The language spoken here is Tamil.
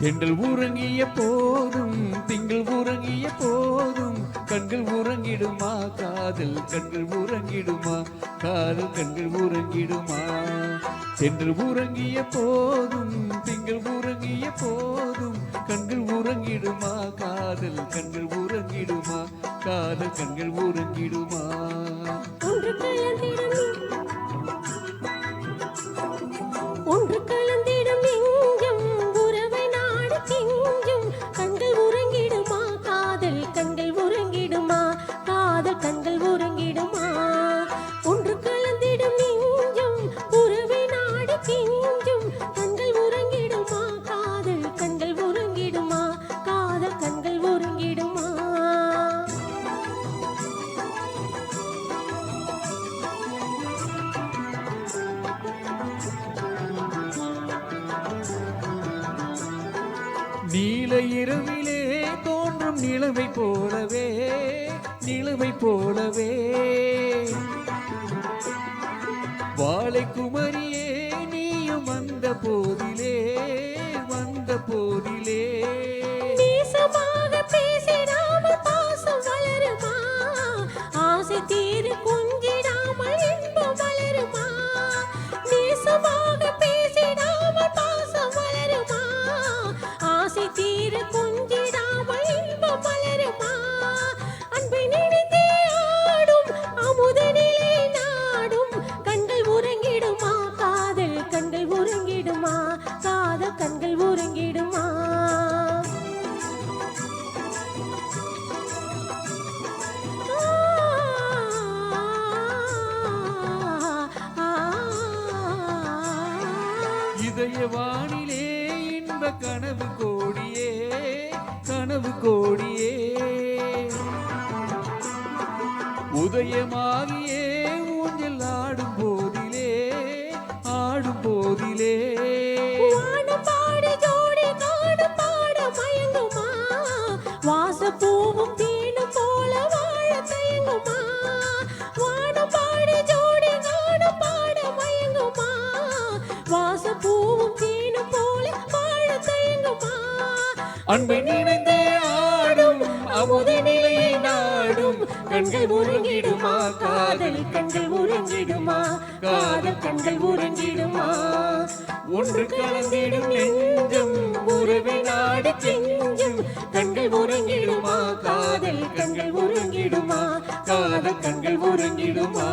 தென்றல் உறங்கிய போதும் திங்கள் உறங்கிய போதும் கண்கள் உறங்கிடுமா காதல் கண்கள் உறங்கிடுமா காதல் கண்கள் உறங்கிடுமா தென்றல் உறங்கிய போதும் திங்கள் உறங்கிய போதும் கண்கள் உறங்கிடுமா காதல் கண்கள் உறங்கிடுமா காதல் கண்கள் உறங்கிடுமா ஒன்று கலந்திடும் நெஞ்சம் உறவை நாடு கெஞ்சும் கண்கள் உறங்கிடுமா காதல் கண்கள் உறங்கிடுமா காதல் கண்கள் உறங்கிடுமா ஒன்று கலந்திடும் நெஞ்சம் உறவை நாடு கெஞ்சும் கண்கள் உறங்கிடுமா காதல் கண்கள் உறங்கிடுமா காதல் கண்கள் உறங்கிடுமா நீல இரவிலே தோன்றும் நிலவை போலவே நிலவை போலவே வாழை குமரியே நீயும் வந்த போதிலே வந்த போதிலே நேசமாக பேசிடாமல் பாசம் வளருமா ஆசை தீரு கொஞ்சிடாமல் இன்பம் வளருமா நேசமாக பேசிடாமல் பாசம் வளருமா ஆசை தீரு கொஞ்சிடாமல் இன்பம் வளருமா அன்பை நினைத்தே ஆடும் அமுத நிலை நாடும் கண்கள் உறங்கிடுமா காதல் கண்கள் உறங்கிடுமா காதல் கண்கள் உறங்கிடுமா இதய வானிலே இன்ப கனவு கோடியே கனவு கோடியே உதயமாகியே ஊஞ்சல் ஆடும் போதிலே ஆடும் போதிலே வானம் பாடி ஜோடி காடு பாட மயங்குமா வாசப்பூவும் தேனும் போல வாழ தயங்குமா வானம் பாடி ஜோடி காடு பாட மயங்குமா வாசப்பூவும் தேனும் போல வாழ தயங்குமா அன்பை நினைந்தே ஆடும் அமுத நிலையை நாடும் கண்கள் உறங்கிடுமா காதல் கண்கள் உறங்கிடுமா காதல் கண்கள் உறங்கிடுமா ஒன்று கலந்திடும் நெஞ்சம் உறவை நாடு கெஞ்சும் கண்கள் உறங்கிடுமா காதல் கண்கள் உறங்கிடுமா காதல் கண்கள் உறங்கிடுமா